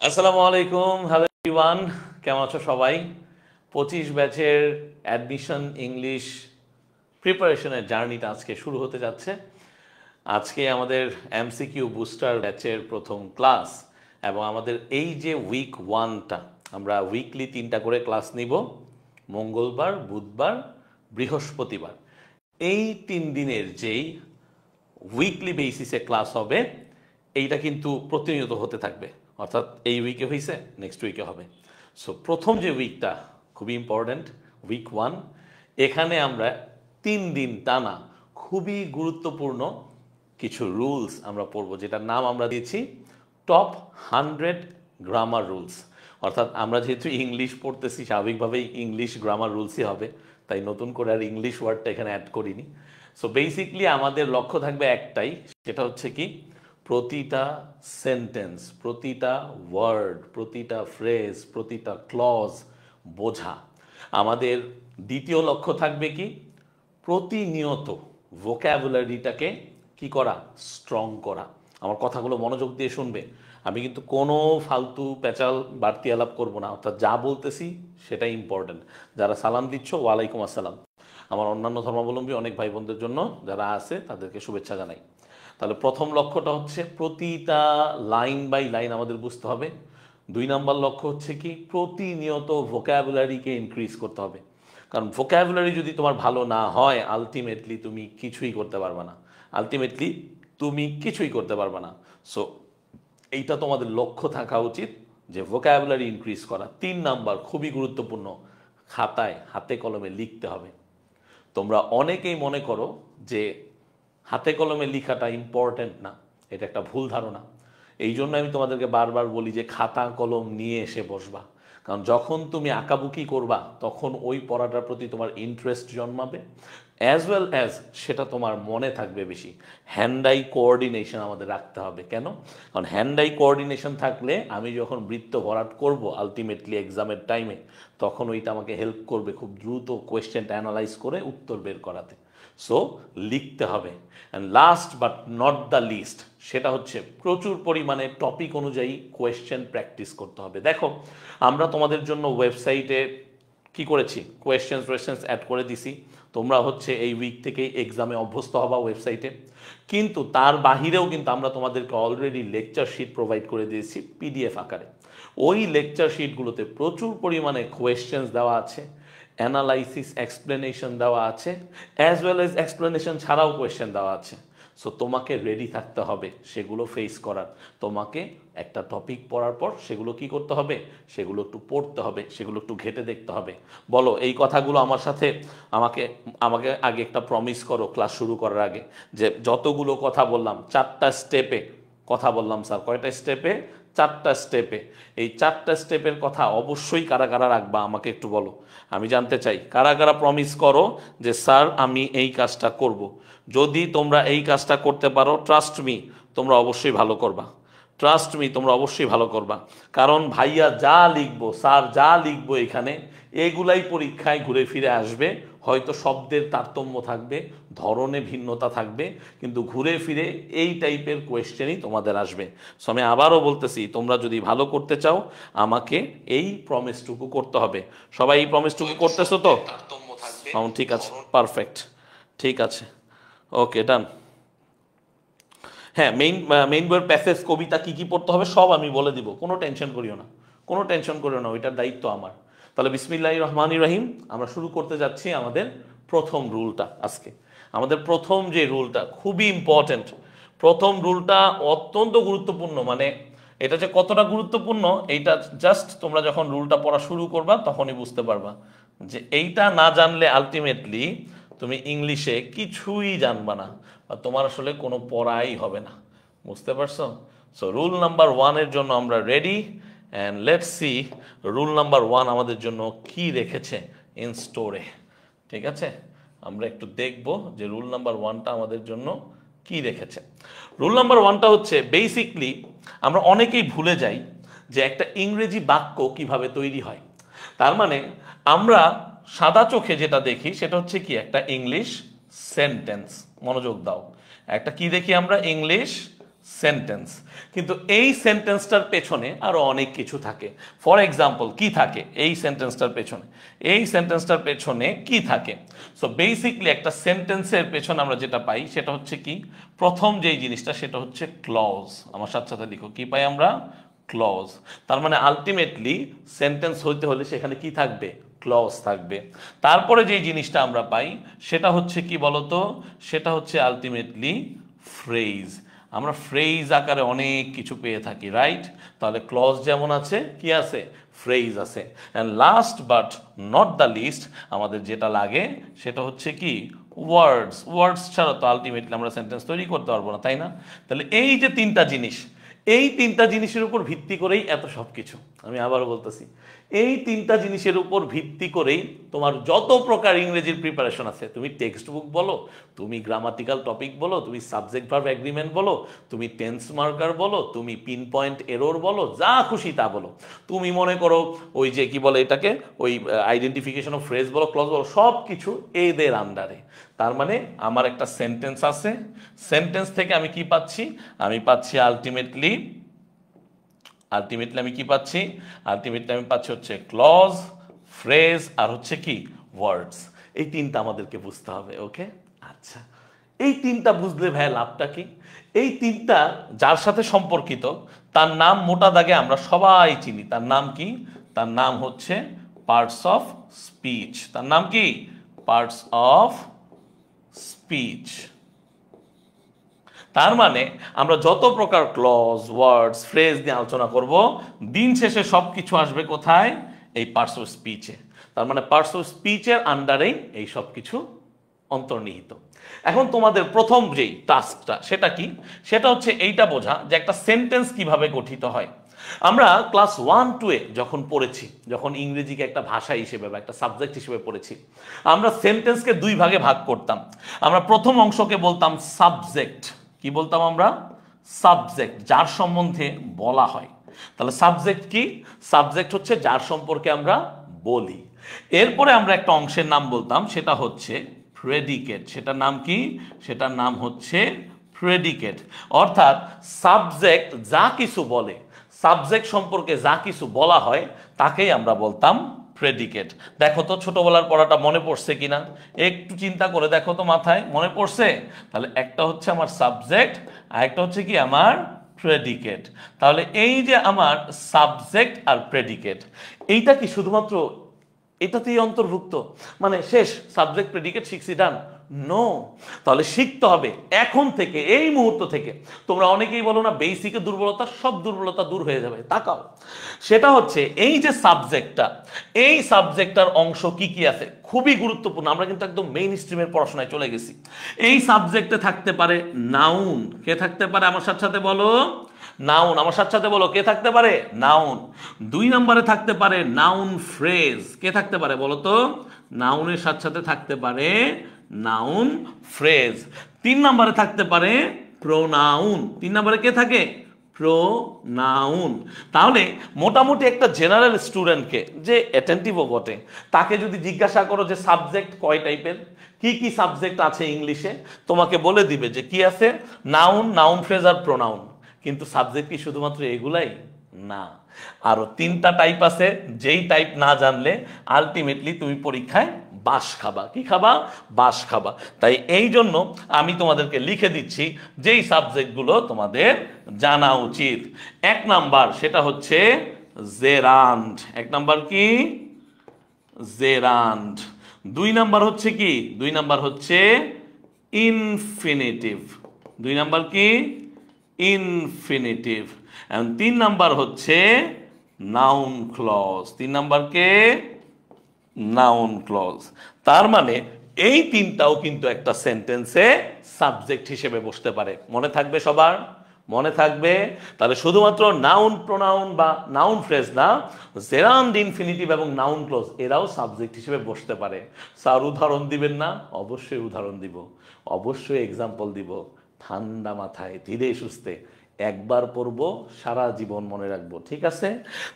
আসসালামু আলাইকুম, hello everyone, কেমন আছো সবাই? 25 ব্যাচের অ্যাডমিশন ইংলিশ প্রিপারেশনের জার্নিটা আজকে শুরু হতে যাচ্ছে। আজকে আমাদের এমসিকিউ বুস্টার ব্যাচের প্রথম ক্লাস এবং আমাদের এই যে উইক ওয়ানটা আমরা উইকলি 3টা করে ক্লাস নিব, মঙ্গলবার, বুধবার, বৃহস্পতিবার। এই 3 দিনের যেই উইকলি বেসিসে ক্লাস হবে এইটা কিন্তু প্রতিনিয়ত হতে থাকবে, অর্থাৎ এই উইকে হয়েছে নেক্সট উইকে হবে। সো প্রথম যে উইকটা খুবই ইম্পর্ট্যান্ট, উইক ওয়ান, এখানে আমরা 3 দিন টানা খুবই গুরুত্বপূর্ণ কিছু রুলস আমরা পড়ব, যেটার নাম আমরা দিয়েছি টপ 100 গ্রামার রুলস। অর্থাৎ আমরা যেহেতু ইংলিশ পড়তেছি, স্বাভাবিকভাবেই ইংলিশ গ্রামার রুলসই হবে, তাই নতুন করে আর ইংলিশ ওয়ার্ডটা এখানে অ্যাড করিনি। সো বেসিকলি আমাদের লক্ষ্য থাকবে একটাই, সেটা হচ্ছে কি প্রতিটা সেন্টেন্স, প্রতিটা ওয়ার্ড, প্রতিটা ফ্রেজ, প্রতিটা ক্লজ বোঝা। আমাদের দ্বিতীয় লক্ষ্য থাকবে কি প্রতিনিয়ত ভোক্যাবুলারিটাকে কি করা, স্ট্রং করা। আমার কথাগুলো মনোযোগ দিয়ে শুনবে, আমি কিন্তু কোনো ফালতু প্যাচাল বাড়তি আলাপ করবো না, অর্থাৎ যা বলতেছি সেটাই ইম্পর্ট্যান্ট। যারা সালাম দিচ্ছ, ওয়ালাইকুম আসসালাম। আমার অন্যান্য ধর্মাবলম্বী অনেক ভাই বোনদের জন্য যারা আছে তাদেরকে শুভেচ্ছা জানাই। তাহলে প্রথম লক্ষ্যটা হচ্ছে প্রতিটা লাইন বাই লাইন আমাদের বুঝতে হবে। 2 নম্বর লক্ষ্য হচ্ছে কি প্রতিনিয়ত ভোক্যাবুলারিকে ইনক্রিজ করতে হবে, কারণ ভোক্যাবুলারি যদি তোমার ভালো না হয় আলটিমেটলি তুমি কিছুই করতে পারবে না, আলটিমেটলি তুমি কিছুই করতে পারবে না। সো এইটা তোমাদের লক্ষ্য থাকা উচিত যে ভোক্যাবুলারি ইনক্রিজ করা। 3 নাম্বার খুবই গুরুত্বপূর্ণ, খাতায় হাতে কলমে লিখতে হবে। তোমরা অনেকেই মনে করো যে হাতে কলমে লেখাটা ইম্পর্ট্যান্ট না, এটা একটা ভুল ধারণা। এই জন্য আমি তোমাদেরকে বারবার বলি যে খাতা কলম নিয়ে এসে বসবা, কারণ যখন তুমি আঁকাবুকি করবা তখন ওই পড়াটার প্রতি তোমার ইন্টারেস্ট জন্মাবে, অ্যাজ ওয়েল অ্যাজ সেটা তোমার মনে থাকবে বেশি। হ্যান্ড আই কোঅর্ডিনেশন আমাদের রাখতে হবে। কেন? কারণ হ্যান্ড আই কোঅর্ডিনেশন থাকলে আমি যখন বৃত্ত ভরাট করব আলটিমেটলি এক্সামের টাইমে, তখন ওইটা আমাকে হেল্প করবে খুব দ্রুত কোয়েশ্চেনটা অ্যানালাইজ করে উত্তর বের করাতে। সো লিখতে হবে। And last but not the least, সেটা হচ্ছে প্রচুর পরিমাণে টপিক অনুযায়ী কোয়েশ্চেন প্র্যাকটিস করতে হবে। দেখো, আমরা তোমাদের জন্য ওয়েবসাইটে কি করেছি, কোয়েশ্চেন্স অ্যাড করে দিছি। তোমরা হচ্ছে এই উইক থেকেই এক্সামে অভ্যস্ত হবা ওয়েবসাইটে, কিন্তু তার বাহিরেও কিন্তু আমরা তোমাদেরকে অলরেডি লেকচার শিট প্রোভাইড করে দিয়েছি পিডিএফ আকারে। ওই লেকচার শিটগুলোতে প্রচুর পরিমাণে কোয়েশ্চেন্স দেওয়া আছে, অ্যানালাইসিস এক্সপ্লেনেশন দেওয়া আছে, অ্যাজ ওয়েল এজ এক্সপ্লেনেশন ছাড়াও কোয়েশ্চেন দেওয়া আছে। সো তোমাকে রেডি থাকতে হবে সেগুলো ফেস করার। তোমাকে একটা টপিক পড়ার পর সেগুলো কি করতে হবে, সেগুলো একটু পড়তে হবে, সেগুলো একটু ঘেঁটে দেখতে হবে। বলো এই কথাগুলো আমার সাথে, আমাকে আমাকে আগে একটা প্রমিস করো ক্লাস শুরু করার আগে, যে যতগুলো কথা বললাম 4টা স্টেপে কথা বললাম। স্যার কয়টা স্টেপে? 4টা স্টেপে। এই 4টা স্টেপের কথা অবশ্যই কারা কারা রাখবা আমাকে একটু বলো, আমি জানতে চাই কারা কারা প্রমিস করো যে স্যার আমি এই কাজটা করব। যদি তোমরা এই কাজটা করতে পারো, ট্রাস্ট মি তোমরা অবশ্যই ভালো করবা, ট্রাস্ট মি তোমরা অবশ্যই ভালো করবা। কারণ ভাইয়া যা লিখবো, স্যার যা লিখবো এখানে, এগুলাই পরীক্ষায় ঘুরে ফিরে আসবে। হয়তো শব্দের তারতম্য থাকবে, ধরনে ভিন্নতা থাকবে, কিন্তু ঘুরে ফিরে এই টাইপের কোয়েশ্চেনই তোমাদের আসবে। সো আমি আবারও বলতেছি, তোমরা যদি ভালো করতে চাও আমাকে এই প্রমিসটুকু করতে হবে। সবাই এই প্রমিসটুকু করতেছো তো? ঠিক আছে, পারফেক্ট, ঠিক আছে, ওকে, ডান। হ্যাঁ, মেইন বইয়ের প্যাসেজ, কবিতা কী কী পড়তে হবে সব আমি বলে দিব, কোনো টেনশন করিও না, কোনো টেনশন করিও না, ওইটার দায়িত্ব আমার। তাহলে বিসমিল্লাহির রহমানির রহিম, আমরা শুরু করতে যাচ্ছি আমাদের প্রথম রুলটা আজকে। আমাদের প্রথম যে রুলটা খুবই ইম্পর্ট্যান্ট, প্রথম রুলটা অত্যন্ত গুরুত্বপূর্ণ। মানে এটা যে কতটা গুরুত্বপূর্ণ এইটা জাস্ট তোমরা যখন রুলটা পড়া শুরু করবা তখনই বুঝতে পারবা, যে এইটা না জানলে আলটিমেটলি তুমি ইংলিশে কিছুই জানবা না, বা তোমার আসলে কোনো পড়াই হবে না। বুঝতে পারছো? সো রুল নাম্বার 1-এর জন্য আমরা ready, and let's see rule number 1 আমাদের জন্য কি রেখেছে ইন স্টোরে। ঠিক আছে, আমরা একটু দেখব যে রুল নাম্বার 1টা আমাদের জন্য কি রেখেছে। রুল নাম্বার 1টা হচ্ছে বেসিকলি আমরা অনেকেই ভুলে যাই যে একটা ইংরেজি বাক্য কিভাবে তৈরি হয়। তার মানে আমরা সাদা চোখে যেটা দেখি সেটা হচ্ছে কি একটা ইংলিশ সেন্টেন্স। মনোযোগ দাও, একটা কি দেখি আমরা? English sentence. কিন্তু এই সেন্টেন্সটার পেছনে আরো অনেক কিছু থাকে। ফর এক্সাম্পল কি থাকে এই সেন্টেন্সটার পেছনে? এই সেন্টেন্সটার পেছনে কি থাকে? সো বেসিকলি একটা সেন্টেন্সের পেছনে আমরা যেটা পাই সেটা হচ্ছে কি, প্রথম যেই জিনিসটা সেটা হচ্ছে ক্লজ। আমার সাথে সাথে লিখো, কি পাই আমরা? ক্লজ। তার মানে আলটিমেটলি সেন্টেন্স হইতে হলে সেখানে কি থাকবে? ক্লজ থাকবে। তারপরে যেই জিনিসটা আমরা পাই সেটা হচ্ছে কি বলতো? সেটা হচ্ছে আলটিমেটলি ফ্রেজ। আমরা ফ্রেজ আকারে অনেক কিছু পেয়ে থাকি, রাইট? তাহলে ক্লজ যেমন আছে, কি আছে? ফ্রেজ আছে। And last but not the least আমাদের যেটা লাগে সেটা হচ্ছে কি? ওয়ার্ডস। ওয়ার্ডস ছাড়া তো আলটিমেটলি আমরা সেন্টেন্স তৈরি করতে পারবো না, তাই না? তাহলে এই যে তিনটা জিনিস, এই তিনটা জিনিসের উপর ভিত্তি করেই এত সব কিছু। আমি আবারও বলতেছি, এই তিনটা জিনিসের উপর ভিত্তি করেই তোমার যত প্রকার ইংরেজির প্রিপারেশন আছে, তুমি টেক্সট বুক বলো, তুমি গ্রামাটিক্যাল টপিক বলো, তুমি সাবজেক্ট ভার্ব এগ্রিমেন্ট বলো, তুমি টেন্স মার্কার বলো, তুমি পিন পয়েন্ট এরর বলো, যা খুশি তা বলো, তুমি মনে করো ওই যে কি বলে এটাকে, ওই আইডেন্টিফিকেশন অফ ফ্রেজ বলো, ক্লজ বলো, সব কিছু এদের আন্ডারে। তার মানে আমার একটা সেন্টেন্স আছে, সেন্টেন্স থেকে আমি কি পাচ্ছি? আমি পাচ্ছি আলটিমেটলি আমি কি পাচ্ছি? আলটিমেটলি আমি পাচ্ছি হচ্ছে ক্লজ, ফ্রেজ আর হচ্ছে কি? ওয়ার্ডস। এই তিনটা আমাদেরকে বুঝতে হবে, ওকে? আচ্ছা, এই তিনটা বুঝলে ভাই লাভটা কি? এই তিনটা যার সাথে সম্পর্কিত তার নাম মোটা দাগে আমরা সবাই চিনি। তার নাম কি? তার নাম হচ্ছে পার্টস অফ স্পিচ। তার নাম কি? Parts of speech. তার মানে আমরা যত প্রকার ক্লজ, ওয়ার্ডস, ফ্রেজ নিয়ে আলোচনা করব, দিন শেষে সব কিছু আসবে কোথায়? এই পার্টস অফ স্পিচে। তার মানে পার্টস অফ স্পিচের আন্ডারেই এই সব কিছু অন্তর্নিহিত। এখন তোমাদের প্রথম যেই টাস্কটা সেটা কি? সেটা হচ্ছে এইটা বোঝা যে একটা সেন্টেন্স কিভাবে গঠিত হয়। আমরা ক্লাস 1-2 যখন পড়েছি, যখন ইংরেজিকে একটা ভাষা হিসেবে বা একটা সাবজেক্ট হিসেবে পড়েছি, আমরা সেন্টেন্সকে দুই ভাগে ভাগ করতাম। আমরা প্রথম অংশকে বলতাম সাবজেক্ট। কি বলতাম আমরা? সাবজেক্ট, যার সম্বন্ধে বলা হয়। তাহলে সাবজেক্ট কি? সাবজেক্ট হচ্ছে যার সম্পর্কে আমরা বলি। এরপরে আমরা একটা অংশের নাম বলতাম, সেটা হচ্ছে প্রেডিকেট। সেটার নাম কি? সেটার নাম হচ্ছে প্রেডিকেট। অর্থাৎ সাবজেক্ট যা কিছু বলে, সাবজেক্ট সম্পর্কে যা কিছু বলা হয় তাকেই আমরা বলতাম প্রেডিকেট। দেখো তো ছোটবেলার পড়াটা মনে পড়ছে কিনা, একটু চিন্তা করে দেখো তো, মাথায় মনে পড়ছে? তাহলে একটা হচ্ছে আমার সাবজেক্ট আর একটা হচ্ছে কি আমার প্রেডিকেট। তাহলে এই যে আমার সাবজেক্ট আর প্রেডিকেট, এইটা কি শুধুমাত্র এটাতেই অন্তর্ভুক্ত? মানে শেষ, সাবজেক্ট প্রেডিকেট শিখছি, ডান? নো। তাহলে শিখতে হবে এখন থেকে, এই মুহূর্ত থেকে। তোমরা অনেকেই বলো না বেসিকে দুর্বলতা, সব দুর্বলতা দূর হয়ে যাবে। তাকাও, সেটা হচ্ছে এই যে সাবজেক্টটা, এই সাবজেক্টটার অংশ কি কি আছে খুবই গুরুত্বপূর্ণ। আমরা কিন্তু একদম মেইন স্ট্রিমের পড়াশোনায় চলে গেছি। এই সাবজেক্টে থাকতে পারে নাউন। কে থাকতে পারে? আমার সাথে সাথে বলো, নাউন। আমার সাথে সাথে বলো, কে থাকতে পারে? নাউন। 2 নম্বরে থাকতে পারে নাউন ফ্রেজ। কে থাকতে পারে বলো তো? নাউনের সাথে সাথে থাকতে পারে নাউন ফ্রেজ। 3 নম্বরে থাকতে পারে প্রোনাউন। 3 নম্বরে কে থাকে? প্রোনাউন। তাহলে মোটামুটি একটা জেনারেল স্টুডেন্টকে, যে অ্যাটেন্টিভও বটে, তাকে যদি জিজ্ঞাসা করো যে সাবজেক্ট কয় টাইপের, কি কি সাবজেক্ট আছে ইংলিশে, তোমাকে বলে দিবে যে কি আছে, নাউন, নাউন ফ্রেজ আর প্রোনাউন। কিন্তু সাবজেক্ট কি শুধুমাত্র এগুলাই? না, আরো 3টা টাইপ আছে, যেই টাইপ না জানলে আলটিমেটলি তুমি পরীক্ষায় বাস খাবা। কি খাবা? বাস খাবা। তাই এই জন্য আমি তোমাদেরকে লিখে দিচ্ছি যেই সাবজেক্টগুলো তোমাদের জানা উচিত। 1 নাম্বার সেটা হচ্ছে জেরান্ড। 1 নাম্বার কি? জেরান্ড। 2 নাম্বার হচ্ছে কি? 2 নাম্বার হচ্ছে ইনফিনিটিভ। 2 নাম্বার কি? ইনফিনিটিভ। এবং 3 নাম্বার হচ্ছে নাউন ক্লজ। 3 নাম্বার কে? Noun clause. তার মানে এই তিনটাও কিন্তু একটা সেন্টেন্সে সাবজেক্ট হিসেবে বসতে পারে। মনে থাকবে সবার? মনে থাকবে? তাহলে শুধুমাত্র নাউন, প্রোনাউন বা নাউন ফ্রেজ না, জেরান্ড, ইনফিনিটিভ এবং নাউন ক্লজ এরাও সাবজেক্ট হিসেবে বসতে পারে। স্যার উদাহরণ দিবেন না? অবশ্যই উদাহরণ দিব, অবশ্যই এক্সাম্পল দিব। ঠান্ডা মাথায়, ধীরে সুস্থে, একবার পড়বো, সারা জীবন মনে রাখবো, ঠিক আছে?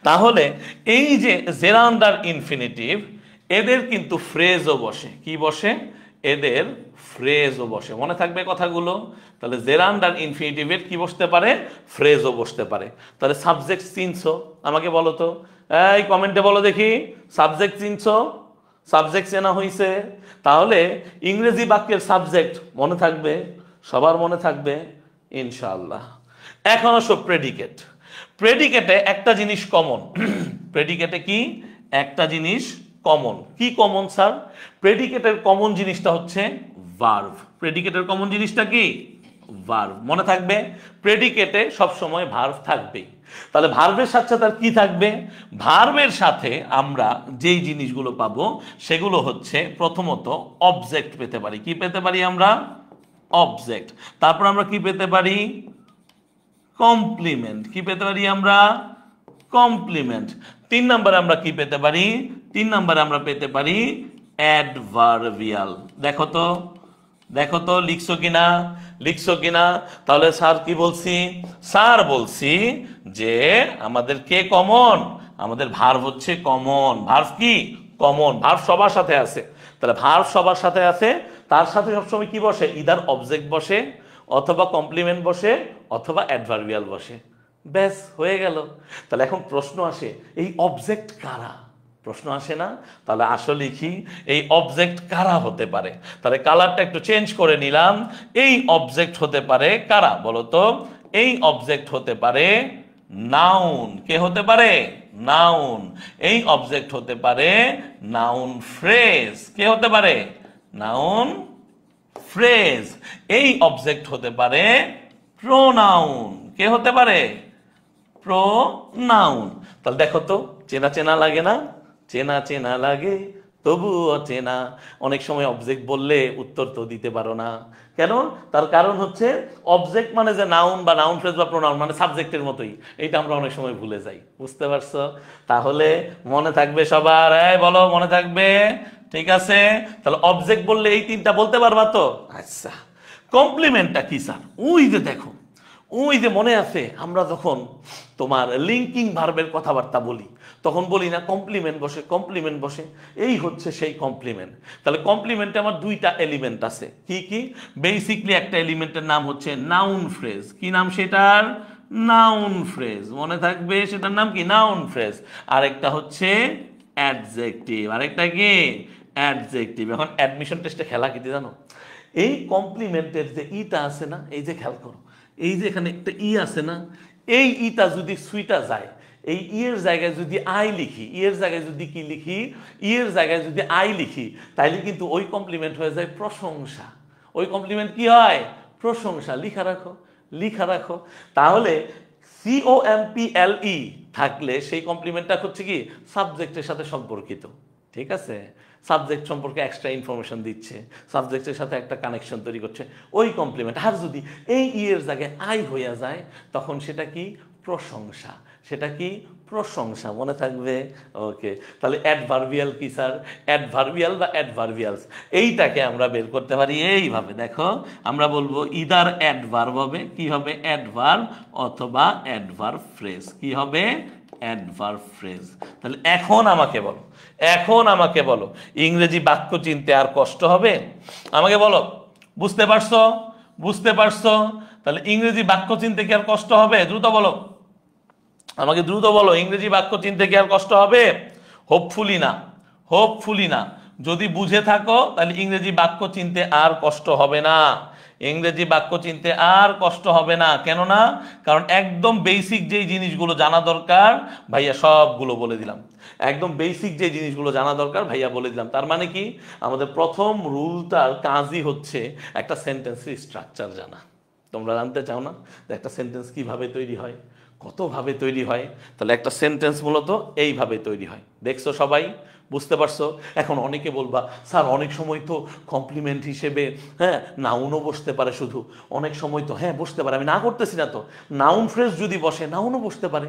তাহলে এই যে জেরান্ড আর ইনফিনিটিভ, এদের কিন্তু ফ্রেজও বসে। কি বসে? এদের ফ্রেজও বসে। মনে থাকবে কথাগুলো? তাহলে জেরান্ড আর ইনফিনিটিভের কি বসতে পারে? ফ্রেজও বসতে পারে। তাহলে সাবজেক্ট চিনছো? আমাকে বলো তো, এই কমেন্টে বলো দেখি, সাবজেক্ট চিনছো? সাবজেক্ট চেনা হয়েছে? তাহলে ইংরেজি বাক্যের সাবজেক্ট মনে থাকবে, সবার মনে থাকবে ইনশাআল্লাহ। এখন আসো প্রেডিকেট। প্রেডিকেটে একটা জিনিস কমন। প্রেডিকেটে কি একটা জিনিস কমন? কি কমন স্যার? প্রেডিকেটের কমন জিনিসটা হচ্ছে ভার্ব। প্রেডিকেটের কমন জিনিসটা কি? ভার্ব। মনে থাকবে প্রেডিকেটে সবসময় ভার্ব থাকবেই। তাহলে ভার্বের সাথে সাথে আর কি থাকবে? ভার্বের সাথে আমরা যেই জিনিসগুলো পাবো সেগুলো হচ্ছে প্রথমত অবজেক্ট পেতে পারি। কি পেতে পারি আমরা? অবজেক্ট। তারপর আমরা কি পেতে পারি? কমপ্লিমেন্ট। কি পেতে পারি আমরা? কমপ্লিমেন্ট। 3 নম্বরে আমরা কি পেতে পারি? 3 নম্বরে আমরা পেতে পারি অ্যাডভার্বিয়াল। দেখো তো, দেখো তো লিখছো কিনা, লিখছো কিনা? তাহলে স্যার কি বলছি? স্যার বলছি যে আমাদের কে কমন? আমাদের ভার্ব হচ্ছে কমন। ভার্ব কি? কমন। ভার্ব সবার সাথে আছে। তাহলে ভার্ব সবার সাথে আছে, তার সাথে সবসময় কি বসে? ইদার অবজেক্ট বসে, অথবা কমপ্লিমেন্ট বসে, অথবা অ্যাডভার্বিয়াল বসে। ব্যাস হয়ে গেল। তাহলে এখন প্রশ্ন আসে, এই অবজেক্ট কারা? প্রশ্ন আসে না? তাহলে আসলে লিখি, এই অবজেক্ট কারা হতে পারে? তাহলে কালারটা একটু চেঞ্জ করে নিলাম। এই অবজেক্ট হতে পারে কারা বলো তো? এই অবজেক্ট হতে পারে নাউন। কে হতে পারে? নাউন। এই অবজেক্ট হতে পারে নাউন ফ্রেজ। কে হতে পারে? Noun phrase. এই অবজেক্ট হতে পারে প্রোনাউন। কে হতে পারে? প্রোনাউন। তাহলে দেখো তো, চেনা চেনা লাগে না? চেনা চেনা লাগে তবু অচেনা। অনেক সময় অবজেক্ট বললে উত্তর তো দিতে পারো না। কেন? তার কারণ হচ্ছে অবজেক্ট মানে যে নাউন বা নাউন ফ্রেজ বা প্রোনাউন মানে সাবজেক্টের মতোই, এটা আমরা অনেক সময় ভুলে যাই। বুঝতে পারছো? তাহলে মনে থাকবে সবার? এই বলো, মনে থাকবে? ঠিক আছে। তাহলে অবজেক্ট বললে এই 3টা বলতে পারবা তো? আচ্ছা, কমপ্লিমেন্টটা কি স্যার? ওই যে দেখো, ওই যে মনে আছে আমরা যখন তোমার লিঙ্কিং ভার্বের কথাবার্তা বলি তখন বলি না কমপ্লিমেন্ট বসে, কমপ্লিমেন্ট বসে। এই হচ্ছে সেই কমপ্লিমেন্ট। তাহলে কমপ্লিমেন্টে আমার 2টা এলিমেন্ট আছে। কি কি? বেসিকলি একটা এলিমেন্টের নাম হচ্ছে নাউন ফ্রেজ। কি নাম সেটার? Noun phrase. মনে থাকবে সেটার নাম কি? Noun phrase. আরেকটা হচ্ছে অ্যাডজেক্টিভ। আরেকটা কি? অ্যাডজেক্টিভ। এখন অ্যাডমিশন টেস্টে খেলা কি জানো? এই কমপ্লিমেন্টের যে ইটা আছে না, এই যে খেয়াল করো, এই যে এখানে একটা ই আছে না, এই ইটা যদি সুইটা যায়, এই ইয়ের জায়গায় যদি আই লিখি, ইয়ের জায়গায় যদি কি লিখি, ইয়ের জায়গায় যদি আই লিখি, তাইলে কিন্তু ওই কমপ্লিমেন্ট হয়ে যায় প্রশংসা। ওই কমপ্লিমেন্ট কি হয়? প্রশংসা। লিখা রাখো, লিখা রাখো। তাহলে COMPLE থাকলে সেই কমপ্লিমেন্টটা হচ্ছে কি? সাবজেক্টের সাথে সম্পর্কিত। ঠিক আছে? সাবজেক্ট সম্পর্কে এক্সট্রা ইনফরমেশন দিচ্ছে, সাবজেক্টের সাথে একটা কানেকশন তৈরি করছে, ওই কমপ্লিমেন্ট। আর যদি এই ইয়ের জায়গায় আই হইয়া যায় তখন সেটা কি? প্রশংসা। সেটা কি? প্রশংসা। মনে থাকবে? ওকে। তাহলে অ্যাডভার্বিয়াল কি স্যার? অ্যাডভার্বিয়াল বা অ্যাডভার্বিয়ালস, এইটাকে আমরা বের করতে পারি এইভাবে। দেখো, আমরা বলবো ইদার অ্যাডভার্ব হবে, কি হবে? অ্যাডভার্ব, অথবা অ্যাডভার্ব ফ্রেজ। কি হবে? Adverb phrase. তাহলে এখন আমাকে বলো, এখন আমাকে বলো, ইংরেজি বাক্য চিনতে আর কষ্ট হবে? আমাকে বলো, বুঝতে পারছো? বুঝতে পারছো? তাহলে ইংরেজি বাক্য চিনতে কি আর কষ্ট হবে? দ্রুত বলো, আমাকে দ্রুত বলো, ইংরেজি বাক্য চিনতে কি আর কষ্ট হবে? হোপফুলি না, হোপফুলি না। যদি বুঝে থাকো তাহলে ইংরেজি বাক্য চিনতে আর কষ্ট হবে না। ইংরেজি বাক্য চিনতে আর কষ্ট হবে না। কেন না? কারণ একদম বেসিক যেই জিনিসগুলো জানা দরকার ভাইয়া সবগুলো বলে দিলাম। একদম বেসিক যে জিনিসগুলো জানা দরকার ভাইয়া বলে দিলাম। তার মানে কি? আমাদের প্রথম রুলটার কাজই হচ্ছে একটা সেন্টেন্সের স্ট্রাকচার জানা। তোমরা জানতে চাও না যে একটা সেন্টেন্স কিভাবে তৈরি হয়, কতভাবে তৈরি হয়? তাহলে একটা সেন্টেন্স মূলত এইভাবে তৈরি হয়। দেখছো সবাই? বুঝতে পারছো? এখন অনেকে বলবা স্যার অনেক সময় তো কমপ্লিমেন্ট হিসেবে নাউনও বসতে পারে শুধু, অনেক সময় তো বসতে পারে, আমি না করতেছি না তো, নাউন ফ্রেজ যদি বসে নাউনও বসতে পারে।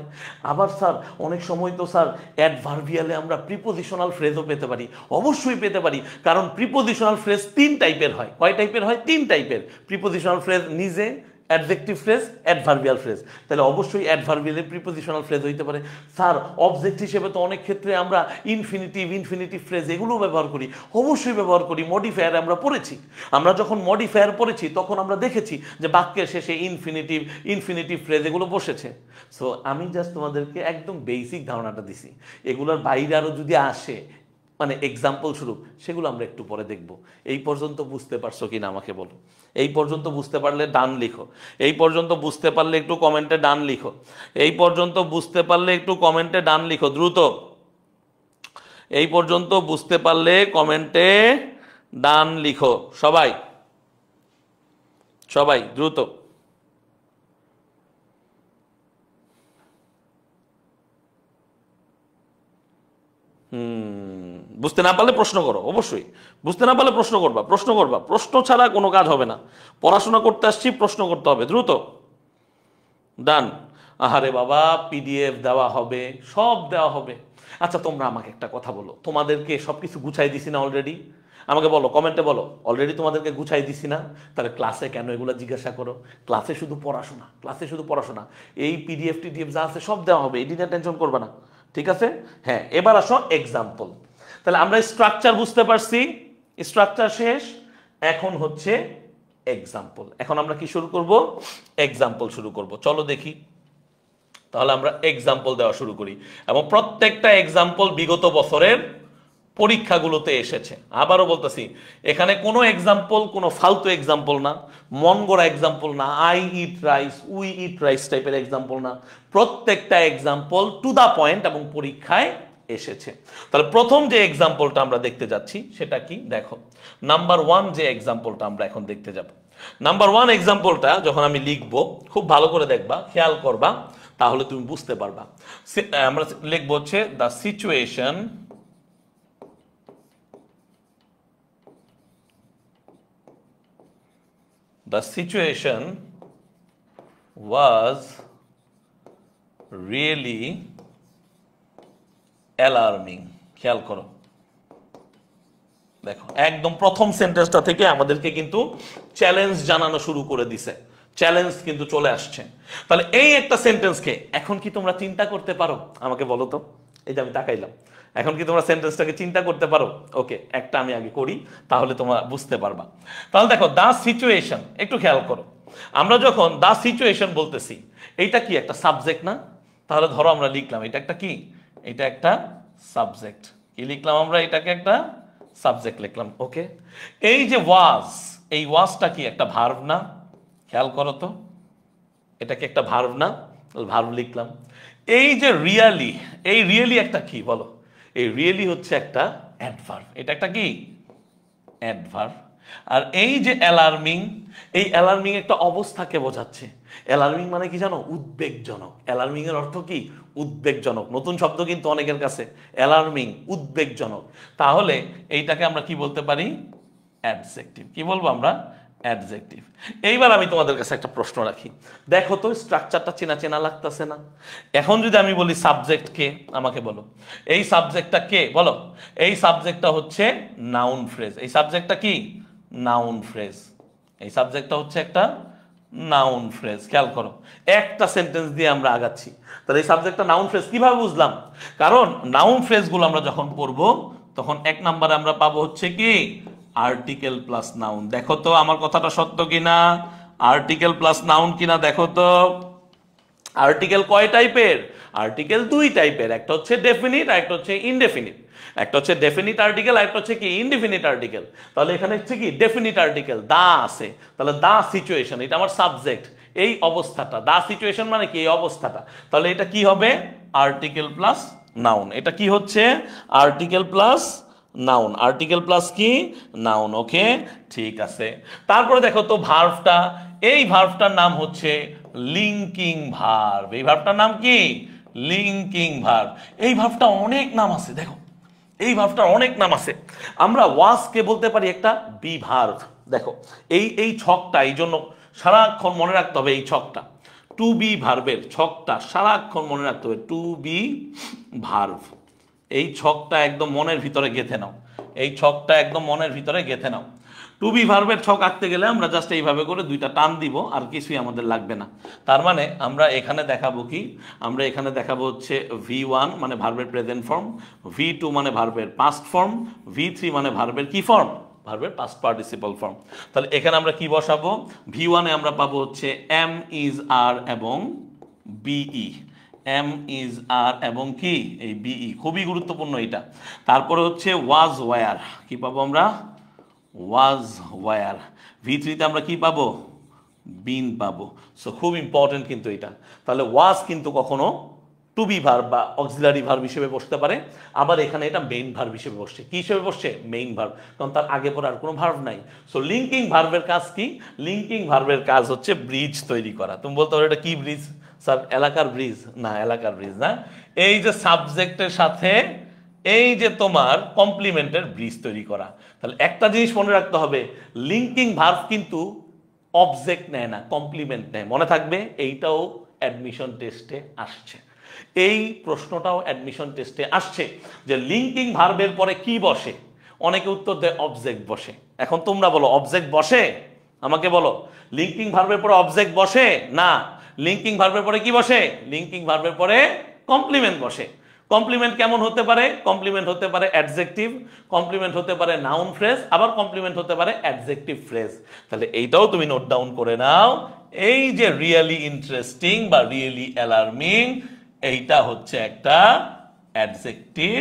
আবার স্যার অনেক সময় তো স্যার অ্যাডভার্বিয়ালে আমরা প্রিপোজিশনাল ফ্রেজও পেতে পারি। অবশ্যই পেতে পারি, কারণ প্রিপোজিশনাল ফ্রেজ 3 টাইপের হয়। কয় টাইপের হয়? 3 টাইপের। প্রিপোজিশনাল ফ্রেজ নিজে, অ্যাডজেক্টিভ ফ্রেজ, অ্যাডভার্বিয়াল ফ্রেজ, তাহলে অবশ্যই অ্যাডভার্বিয়ালে প্রিপোজিশনাল ফ্রেজ হইতে পারে। স্যার অবজেক্ট হিসেবে তো অনেক ক্ষেত্রে আমরা ইনফিনিটিভ ফ্রেজ এগুলো ব্যবহার করি, অবশ্যই ব্যবহার করি। মডিফায়ার আমরা পড়েছি, আমরা যখন মডিফায়ার পড়েছি তখন আমরা দেখেছি যে বাক্যের শেষে ইনফিনিটিভ ফ্রেজ এগুলো বসেছে। সো আমি জাস্ট তোমাদেরকে একদম বেসিক ধারণাটা দিছি, এগুলোর বাইরে আরও যদি আসে মানে এক্সাম্পল স্বরূপ সেগুলো আমরা একটু পরে দেখব। এই পর্যন্ত বুঝতে পারছো কিনা আমাকে বলো। এই পর্যন্ত বুঝতে পারলে ডান লিখো, এই পর্যন্ত বুঝতে পারলে একটু কমেন্টে ডান লিখো, এই পর্যন্ত বুঝতে পারলে একটু কমেন্টে ডান লিখো দ্রুত। এই পর্যন্ত বুঝতে পারলে কমেন্টে ডান লিখো সবাই, সবাই দ্রুত। বুঝতে না পারলে প্রশ্ন করো, অবশ্যই বুঝতে না পারলে প্রশ্ন করবা, প্রশ্ন ছাড়া কোনো কাজ হবে না। পড়াশোনা করতে আসছি, প্রশ্ন করতে হবে দ্রুত। ডান। আহারে বাবা, পিডিএফ দেওয়া হবে, সব দেওয়া হবে। আচ্ছা তোমরা আমাকে একটা কথা বলো, তোমাদেরকে সবকিছু গুছাই দিছি না অলরেডি? আমাকে বলো, কমেন্টে বলো, অলরেডি তোমাদেরকে গুছাই দিছি না? তাহলে ক্লাসে কেন এগুলো জিজ্ঞাসা করো? ক্লাসে শুধু পড়াশোনা, এই পিডিএফ টিডিএফ যা আছে সব দেওয়া হবে, এটি নিয়ে টেনশন করবে না, ঠিক আছে? হ্যাঁ, এবার আসো এক্সাম্পল। তাহলে আমরা স্ট্রাকচার বুঝতে পারছি, স্ট্রাকচার শেষ, এখন হচ্ছে এক্সাম্পল। এখন আমরা কি শুরু করব? এক্সাম্পল শুরু করব। চলো দেখি, তাহলে আমরা এক্সাম্পল দেওয়া শুরু করি। এবং প্রত্যেকটা এক্সাম্পল বিগত বছরের পরীক্ষাগুলোতে এসেছে। আবারও বলতেছি, এখানে কোনো এক্সাম্পল কোনো ফালতু এক্সাম্পল না, মন গড়া এক্সাম্পল না, I eat rice, we eat rice টাইপের এক্সাম্পল না। প্রত্যেকটা এক্সাম্পল টু দা পয়েন্ট এবং পরীক্ষায় এসেছে। তাহলে প্রথম যে এক্সাম্পলটা আমরা দেখতে যাচ্ছি সেটা কি দেখো। নাম্বার 1 যে এক্সাম্পলটা আমরা এখন দেখতে যাব, নাম্বার 1 এক্সাম্পলটা যখন আমি লিখব খুব ভালো করে দেখবা, খেয়াল করবা, তাহলে তুমি বুঝতে পারবা। আমরা লিখব হচ্ছে the situation was really alarming। খেয়াল করো, দেখো একদম প্রথম সেন্টেন্সটা থেকে আমাদেরকে কিন্তু চ্যালেঞ্জ জানানো শুরু করে দিছে, চ্যালেঞ্জ কিন্তু চলে আসছে। তাহলে এই একটা সেন্টেন্সকে এখন কি তোমরা চিন্তা করতে পারো? আমাকে বলো তো, এই যে আমি তাকাইলাম, এখন কি তোমরা সেন্টেন্সটাকে চিন্তা করতে পারো? ওকে, একটা আমি আগে করি, তাহলে তোমরা বুঝতে পারবা। তাহলে দেখো, দা সিচুয়েশন, একটু খেয়াল করো, আমরা যখন দা সিচুয়েশন বলতেছি, এইটা কি একটা সাবজেক্ট না? তাহলে ধরো আমরা লিখলাম এটা একটা কি, এটা একটা সাবজেক্ট। কি লিখলাম আমরা? এটাকে একটা সাবজেক্ট লিখলাম। ওকে, এই যে ওয়াজ, এই ওয়াজটা কি একটা ভার্ব না? খেয়াল করো তো, এটা কি একটা ভার্ব না? ভার্ব লিখলাম। এই যে রিয়ালি, এই রিয়েলি একটা কি বলো? এই রিয়েলি হচ্ছে একটা অ্যাডভার্ব, এটা একটা কি অ্যাডভার্ব। আর এই যে অ্যালার্মিং, এই অ্যালার্মিং একটা অবস্থাকে বোঝাচ্ছে। অ্যালার্মিং মানে কি জানো? উদ্বেগজনক। অ্যালার্মিং এর অর্থ কি? উদ্বেগজনক। নতুন শব্দ কিন্তু অনেকের কাছে, অ্যালার্মিং উদ্বেগজনক। তাহলে এইটাকে আমরা কি বলতে পারি? অ্যাডজেক্টিভ। কি বলবো আমরা? অ্যাডজেক্টিভ। এইবার আমি তোমাদের কাছে একটা প্রশ্ন রাখি, দেখো তো স্ট্রাকচারটা চেনা চেনা লাগতেছে না? এখন যদি আমি বলি সাবজেক্ট কে, আমাকে বলো এই সাবজেক্টটা কে, বলো। এই সাবজেক্টটা হচ্ছে নাউন ফ্রেজ। এই সাবজেক্টটা কি? Noun phrase. এই সাবজেক্টটা হচ্ছে একটা নাউন ফ্রেজ। খেয়াল করো, একটা সেন্টেন্স দিয়ে আমরা আগাচ্ছি। তাহলে এই সাবজেক্টটা নাউন ফ্রেজ কিভাবে বুঝলাম? কারণ নাউন ফ্রেজগুলো আমরা যখন পড়বো তখন এক নম্বরে আমরা পাবো হচ্ছে কি আর্টিকেল প্লাস নাউন। দেখো তো আমার কথাটা সত্য কিনা, আর্টিকেল প্লাস নাউন কিনা দেখো তো। আর্টিকেল কয় টাইপের? আর্টিকেল 2 টাইপের, একটা হচ্ছে ডেফিনিট আর একটা হচ্ছে ইনডেফিনিট। একটা হচ্ছে ডেফিনিট আর্টিকেল আর একটা হচ্ছে কি ইনডেফিনিট আর্টিকেল। তাহলে এখানে হচ্ছে কি ডেফিনিট আর্টিকেল দা আছে, তাহলে দা সিচুয়েশন, এটা আমার সাবজেক্ট, এই অবস্থাটা। দা সিচুয়েশন মানে কি? এই অবস্থাটা। তাহলে এটা কি হবে? Article plus noun. এটা কি হচ্ছে? Article plus noun. Article plus কি? নাউন। ওকে, ঠিক আছে। তারপরে দেখো তো ভার্বটা, এই ভার্বটার নাম হচ্ছে লিঙ্কিং ভার্ব। এই ভার্বটার নাম কি? Linking verb. এই ভার্বটা অনেক নাম আছে, দেখো এই ভার্বটার অনেক নাম আছে। আমরা ওয়াজ কে বলতে পারি একটা বি ভার্ব। দেখো এই ছকটা, এই জন্য সারাক্ষণ মনে রাখতে হবে এই ছকটা, টু বি ভার্বের ছকটা সারাক্ষণ মনে রাখতে হবে, টু বি ভার্ব। এই ছকটা একদম মনের ভিতরে গেঁথে নাও, এই ছকটা একদম মনের ভিতরে গেঁথে নাও। টু বি ভার্বের ছক আঁকতে গেলে আমরা জাস্ট এইভাবে করে দুইটা টান দিব, আর কিছুই আমাদের লাগবে না। তার মানে আমরা এখানে দেখাবো কি, আমরা এখানে দেখাবো হচ্ছে V1 মানে ভার্বের প্রেজেন্ট ফর্ম, V2 মানে ভার্বের পাস্ট ফর্ম, V3 মানে ভার্বের কি ফর্ম, ভার্বের পাস্ট পার্টিসিপল ফর্ম। তাহলে এখানে আমরা কি বসাবো, V1 এ আমরা পাবো হচ্ছে এম ইজ আর এবং বিই, এম ইজ আর এবং কি এই বিই, খুবই গুরুত্বপূর্ণ এটা। তারপরে হচ্ছে ওয়াজ ওয়ার, কি পাবো আমরা, ওয়াজ ওয়ার। V3 তে আমরা কি পাবো, বিন পাবো। সো খুব ইম্পর্টেন্ট কিন্তু এটা। তাহলে ওয়াজ কিন্তু কখনো টু বি ভার্ব বা অক্সিলারি ভার্ব হিসেবে বসতে পারে, আবার এখানে এটা মেইন ভার্ব হিসেবে বসছে। কি হিসেবে বসছে, মেইন ভার্ব, কারণ তার আগে পরে আর কোনো ভার্ব নাই। সো লিঙ্কিং ভার্বের কাজ কি, লিঙ্কিং ভার্বের কাজ হচ্ছে ব্রিজ তৈরি করা। তুমি বলতে পারো এটা কি ব্রিজ স্যার, এলাকার ব্রিজ না, এলাকার ব্রিজ না, এই যে সাবজেক্টের সাথে এই যে তোমার কমপ্লিমেন্টের ব্রিজ তৈরি করা। তাহলে একটা জিনিস মনে রাখতে হবে, লিঙ্কিং ভার্ব কিন্তু অবজেক্ট নেয় না, কমপ্লিমেন্ট নেয়, মনে থাকবে। এইটাও অ্যাডমিশন টেস্টে আসছে, এই প্রশ্নটাও অ্যাডমিশন টেস্টে আসছে যে লিঙ্কিং ভার্বের পরে কি বসে। অনেকে উত্তর দেয় অবজেক্ট বসে। এখন তোমরা বলো অবজেক্ট বসে, আমাকে বলো লিঙ্কিং ভার্বের পরে অবজেক্ট বসে না, লিঙ্কিং ভার্বের পরে কি বসে, লিঙ্কিং ভার্বের পরে কমপ্লিমেন্ট বসে। কমপ্লিমেন্ট কেমন হতে পারে, কমপ্লিমেন্ট হতে পারে অ্যাডজেক্টিভ, কমপ্লিমেন্ট হতে পারে নাউন ফ্রেজ, আবার কমপ্লিমেন্ট হতে পারে অ্যাডজেক্টিভ ফ্রেজ। তাহলে এইটাও তুমি নোট ডাউন করে নাও। এই যে রিয়েলি ইন্টারেস্টিং বা রিয়েলি অ্যালার্মিং, এইটা হচ্ছে একটা অ্যাডজেক্টিভ